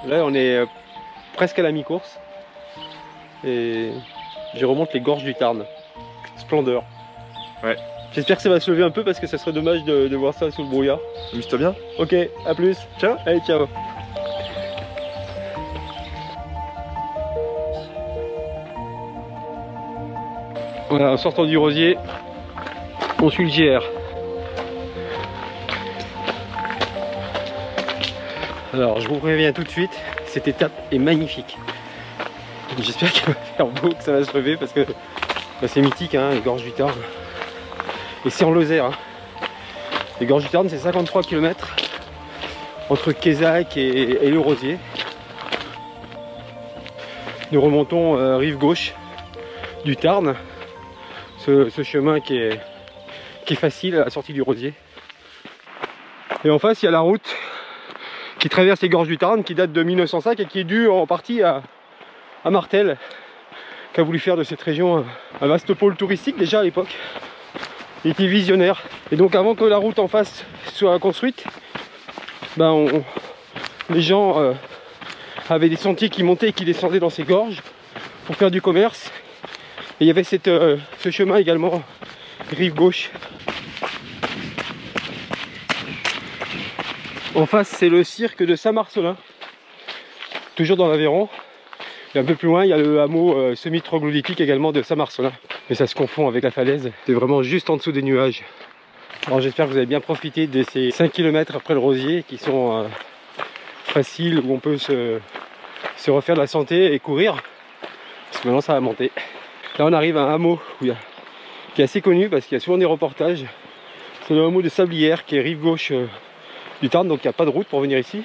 Là on est presque à la mi-course et je remonte les gorges du Tarn. Splendeur. Ouais. J'espère que ça va se lever un peu parce que ça serait dommage de voir ça sous le brouillard. Amuse-toi bien. Ok, à plus. Ciao. Allez, ciao. Voilà, en sortant du rosier, on suit le GR. Alors, je vous préviens tout de suite, cette étape est magnifique. J'espère qu'il va faire beau, que ça va se lever parce que bah, c'est mythique, hein, les gorges du Tarn. Et c'est en Lozère. Hein. Les gorges du Tarn, c'est 53 km entre Quézac et le Rosier. Nous remontons rive gauche du Tarn, ce chemin qui est facile à la sortie du Rosier. Et en face, il y a la route qui traverse les gorges du Tarn, qui date de 1905 et qui est due en partie à Martel, qui a voulu faire de cette région un vaste pôle touristique déjà à l'époque. Il était visionnaire. Et donc avant que la route en face soit construite, ben les gens avaient des sentiers qui montaient et qui descendaient dans ces gorges pour faire du commerce. Et il y avait ce chemin également, rive gauche. En face, c'est le cirque de Saint-Marcellin, toujours dans l'Aveyron. Et un peu plus loin, il y a le hameau semi-troglodytique également de Saint-Marcellin. Mais ça se confond avec la falaise. C'est vraiment juste en dessous des nuages. Alors j'espère que vous avez bien profité de ces 5 km après le Rosier qui sont faciles, où on peut se refaire de la santé et courir. Parce que maintenant ça va monter. Là on arrive à un hameau qui est assez connu parce qu'il y a souvent des reportages. C'est le hameau de Sablières qui est rive gauche du Tarn, donc il n'y a pas de route pour venir ici.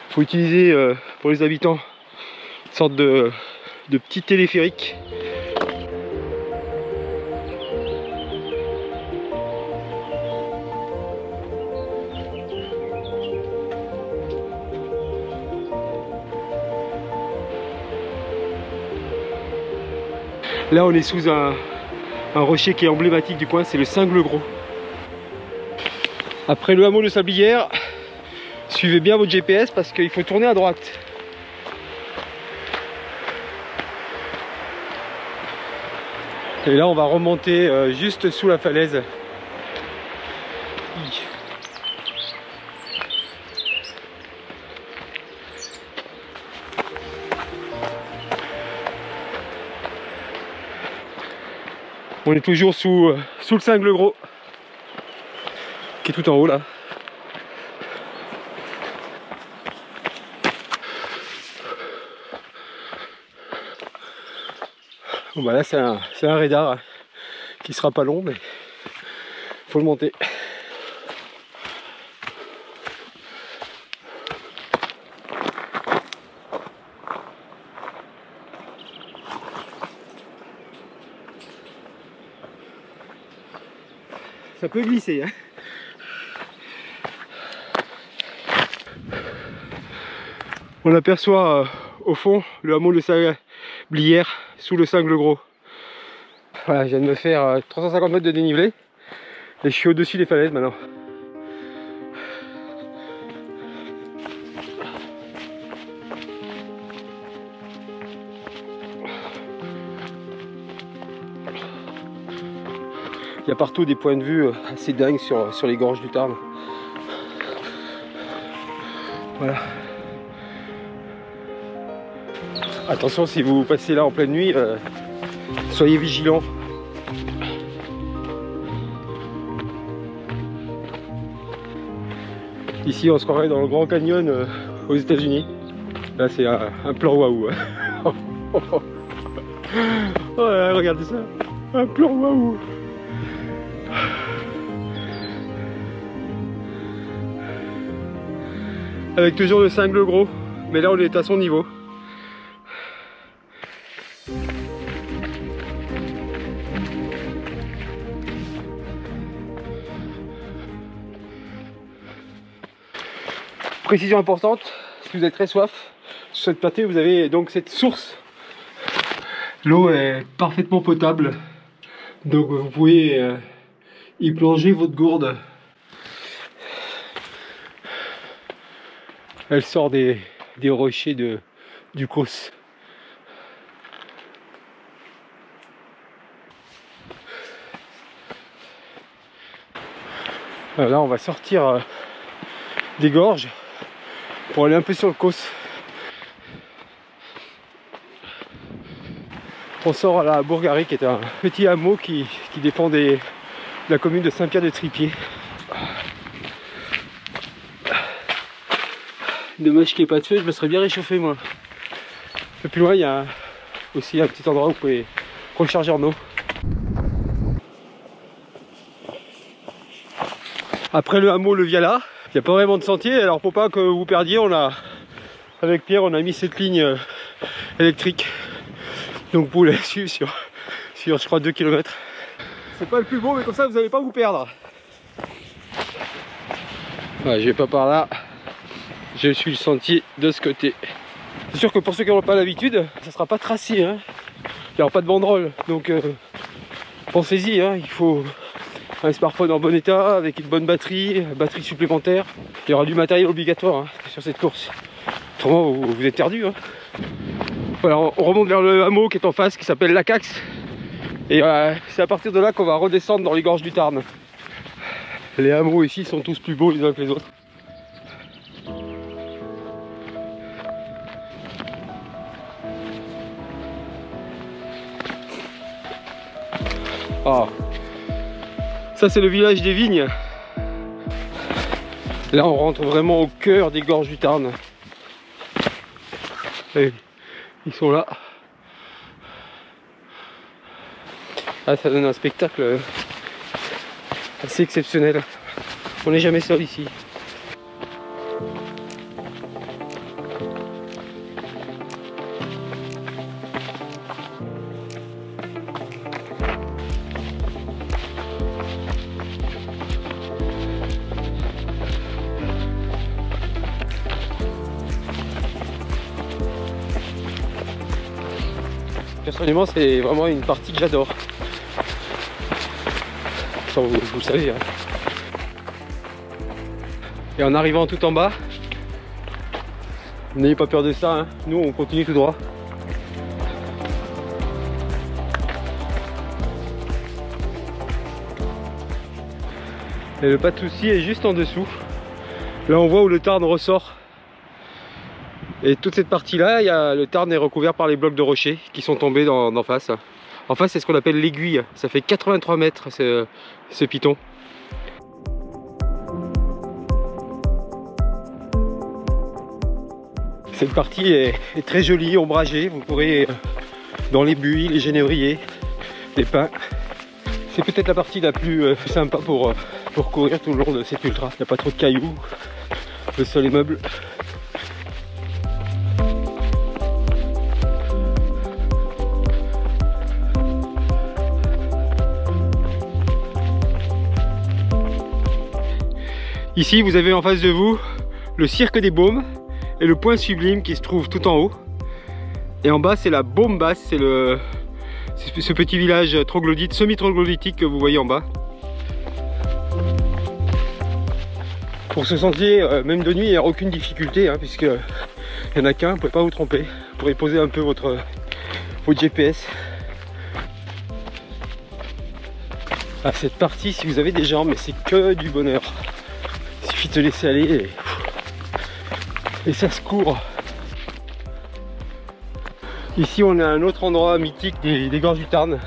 Il faut utiliser pour les habitants une sorte de petit téléphérique. Là on est sous un rocher qui est emblématique du coin, c'est le Cingle Gros. Après le hameau de Sablières, suivez bien votre GPS parce qu'il faut tourner à droite. Et là on va remonter juste sous la falaise. On est toujours sous le Cingle Gros, qui est tout en haut là. Bon bah là c'est un radar qui sera pas long mais faut le monter. Ça peut glisser, hein. On aperçoit au fond le hameau de Sablières sous le Cingle Gros. Voilà, je viens de me faire 350 mètres de dénivelé et je suis au-dessus des falaises maintenant. Il y a partout des points de vue assez dingues sur les gorges du Tarn. Voilà. Attention, si vous passez là en pleine nuit, soyez vigilants. Ici, on se croirait dans le Grand Canyon aux États-Unis. Là, c'est un plan waouh. Oh là, regardez ça, un plan waouh. Avec toujours le Cingle Gros, mais là on est à son niveau. Précision importante, si vous êtes très soif, sur cette platée vous avez donc cette source. L'eau est parfaitement potable, donc vous pouvez y plonger votre gourde. Elle sort des des rochers du Causse. Là on va sortir des gorges pour aller un peu sur le Causse. On sort à la Bourgarie qui est un petit hameau qui dépend de la commune de Saint-Pierre-de-Tripier. Dommage qu'il n'y ait pas de feu, je me serais bien réchauffé moi. Un peu plus loin il y a aussi un petit endroit où vous pouvez recharger en eau. Après le hameau Le Viala, il n'y a pas vraiment de sentier, alors pour pas que vous perdiez, avec Pierre on a mis cette ligne électrique. Donc vous pouvez la suivre sur je crois 2 km. C'est pas le plus beau mais comme ça vous n'allez pas vous perdre. Ouais, je vais pas par là, je suis le sentier de ce côté. C'est sûr que pour ceux qui n'ont pas l'habitude, ça sera pas tracé, hein. Il n'y aura pas de banderole, donc pensez-y, hein. Il faut un smartphone en bon état, avec une bonne batterie supplémentaire. Il y aura du matériel obligatoire hein, sur cette course. Autrement vous êtes perdu. Hein. Voilà, on remonte vers le hameau qui est en face, qui s'appelle Lacax. Et c'est à partir de là qu'on va redescendre dans les gorges du Tarn. Les hameaux ici sont tous plus beaux les uns que les autres. Ah, ça c'est le village des vignes. Là on rentre vraiment au cœur des gorges du Tarn. Et ils sont là. Ah, ça donne un spectacle assez exceptionnel. On n'est jamais seul ici. Personnellement, c'est vraiment une partie que j'adore. Vous le savez. Hein. Et en arrivant tout en bas, n'ayez pas peur de ça, hein. Nous on continue tout droit. Et le pas de souci est juste en dessous. Là on voit où le Tarn ressort. Et toute cette partie là, le Tarn est recouvert par les blocs de rochers qui sont tombés d'en face. En face c'est ce qu'on appelle l'aiguille. Ça fait 83 mètres ce piton. Cette partie est très jolie, ombragée. Vous pourrez dans les buis, les genévriers, les pins. C'est peut-être la partie la plus sympa pour courir tout le long de cet ultra. Il n'y a pas trop de cailloux, le sol est meuble. Ici vous avez en face de vous le cirque des Baumes et le point sublime qui se trouve tout en haut. Et en bas c'est la Baume basse, c'est ce petit village troglodyte, semi-troglodytique que vous voyez en bas. Pour ce sentier, même de nuit, il n'y a aucune difficulté, hein, puisque il n'y en a qu'un, vous ne pouvez pas vous tromper. Vous pourrez poser un peu votre GPS. À cette partie, si vous avez des jambes, mais c'est que du bonheur. Il suffit de se laisser aller et ça se court. Ici, on est à un autre endroit mythique des gorges du Tarn,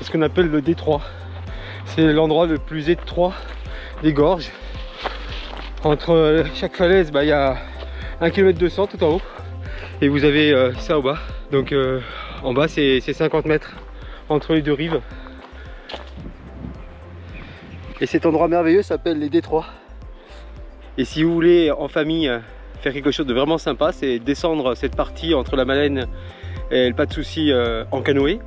ce qu'on appelle le détroit. C'est l'endroit le plus étroit des gorges. Entre chaque falaise, il y a 1,2 km tout en haut et vous avez ça au bas. Donc en bas c'est 50 mètres entre les deux rives. Et cet endroit merveilleux s'appelle les détroits. Et si vous voulez en famille faire quelque chose de vraiment sympa, c'est descendre cette partie entre la Malène et le Pas de Souci en canoë.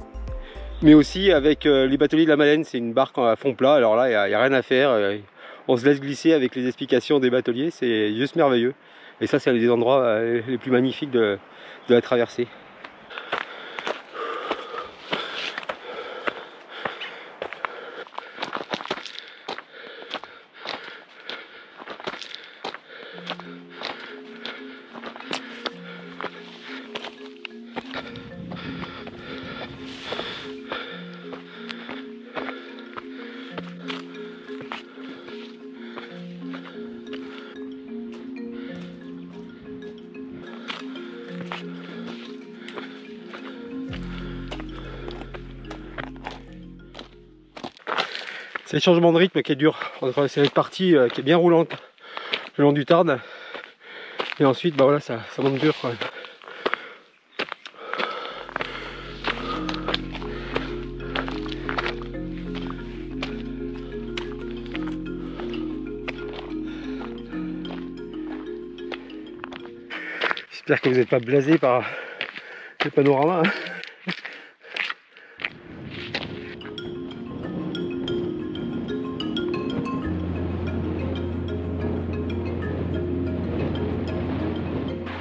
Mais aussi avec les bateliers de la Malène, c'est une barque à fond plat, alors là il n'y a rien à faire. On se laisse glisser avec les explications des bateliers, c'est juste merveilleux. Et ça, c'est un des endroits les plus magnifiques de la traversée. C'est le changement de rythme qui est dur. Entre cette partie qui est bien roulante le long du Tarn. Et ensuite, bah voilà, ça monte dur quand même. J'espère que vous n'êtes pas blasé par le panorama.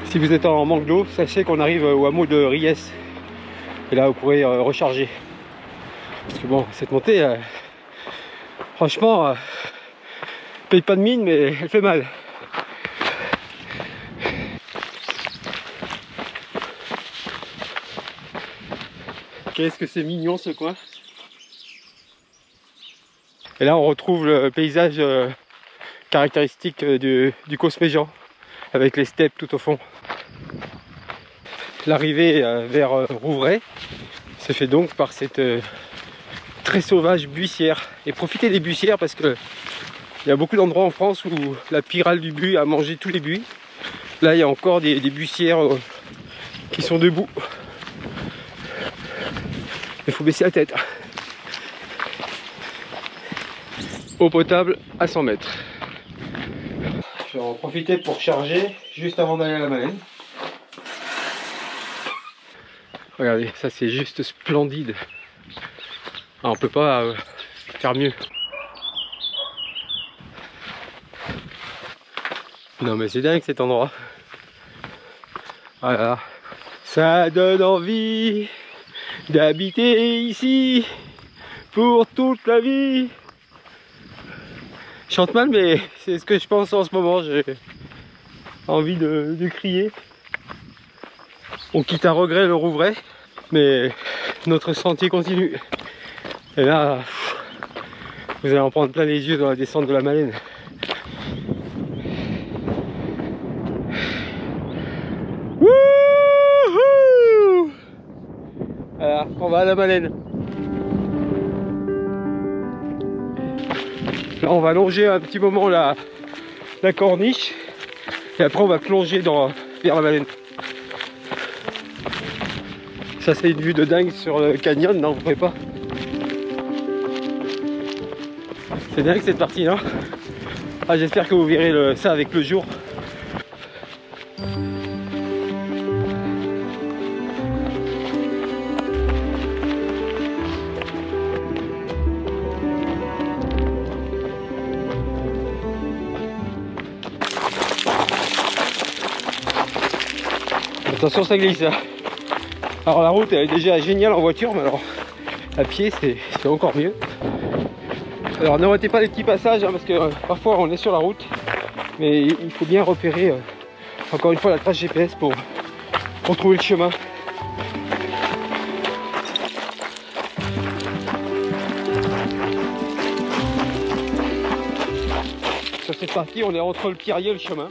Si vous êtes en manque d'eau, sachez qu'on arrive au hameau de Riès. Et là, vous pourrez recharger. Parce que bon, cette montée, franchement, paye pas de mine, mais elle fait mal. Qu'est-ce que c'est mignon ce coin. Et là, on retrouve le paysage caractéristique du Cosméjean, avec les steppes tout au fond. L'arrivée vers Rouvray se fait donc par cette très sauvage buissière. Et profitez des buissières parce que il y a beaucoup d'endroits en France où la pyrale du buis a mangé tous les buis. Là, il y a encore des buissières qui sont debout. Il faut baisser la tête. Eau potable à 100 mètres. Je vais en profiter pour charger juste avant d'aller à la Malène. Regardez, ça c'est juste splendide. Ah, on peut pas faire mieux. Non mais c'est dingue cet endroit. Voilà. Ça donne envie d'habiter ici pour toute la vie. Je chante mal mais c'est ce que je pense en ce moment. J'ai envie de crier. On quitte à regret le Rouvray, mais notre sentier continue. Et là, vous allez en prendre plein les yeux dans la descente de la Malène. Wouhou! Voilà, on va à la Malène. Là, on va longer un petit moment la corniche et après on va plonger vers la Malène. Ça c'est une vue de dingue sur le canyon, non vous ne pouvez pas. C'est dingue cette partie là. Ah, j'espère que vous verrez ça avec le jour. Attention ça glisse là. Alors la route elle est déjà géniale en voiture, mais alors à pied c'est encore mieux. Alors ne ratez pas les petits passages hein, parce que parfois on est sur la route, mais il faut bien repérer encore une fois la trace GPS pour trouver le chemin. Sur cette partie on est entre le Pierrier et le chemin.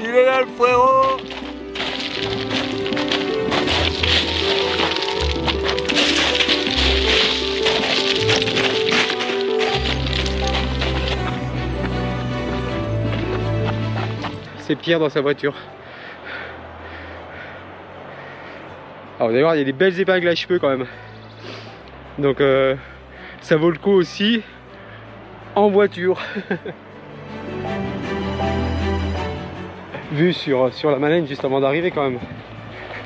Il est là le frérot. C'est Pierre dans sa voiture. Alors vous allez voir, il y a des belles épingles à cheveux quand même. Donc ça vaut le coup aussi en voiture. Vue sur la Malène juste avant d'arriver quand même.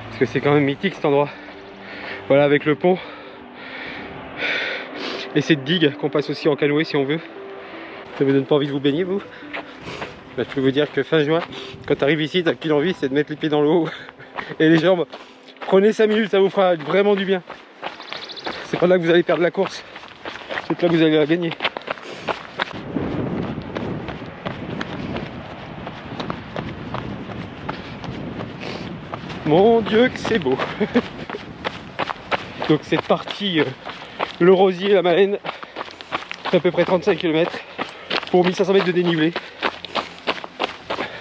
Parce que c'est quand même mythique cet endroit. Voilà avec le pont. Et cette digue qu'on passe aussi en canoë si on veut. Ça vous donne pas envie de vous baigner vous? Bah, je peux vous dire que fin juin, quand tu arrives ici, t'as qu'une envie, c'est de mettre les pieds dans l'eau et les jambes. Prenez 5 minutes, ça vous fera vraiment du bien. C'est pas là que vous allez perdre la course, c'est là que vous allez la gagner. Mon Dieu que c'est beau. Donc cette partie, le Rosier, la Malène, c'est à peu près 35 km pour 1500 mètres de dénivelé.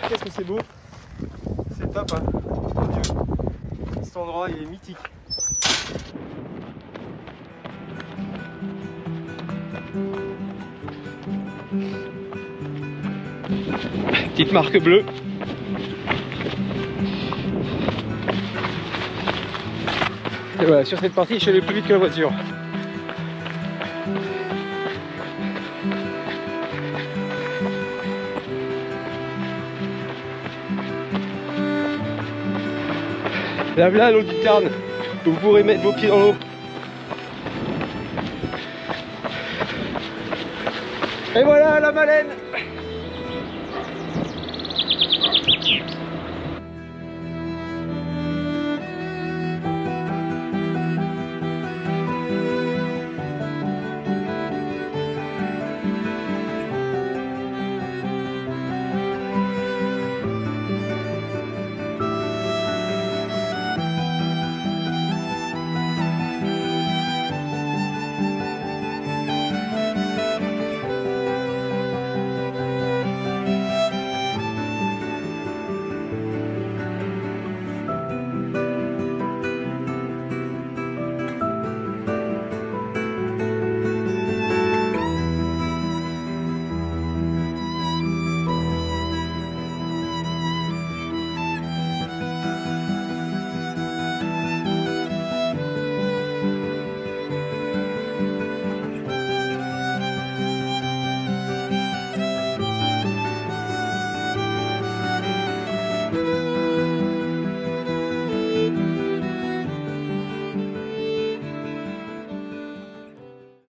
Qu'est-ce que c'est beau. C'est top hein. Mon Dieu. cet endroit, il est mythique. Petite marque bleue. Et voilà, sur cette partie, je suis allé plus vite que la voiture. Là, voilà l'eau du Tarn, où vous pourrez mettre vos pieds dans l'eau. Et voilà la Malène.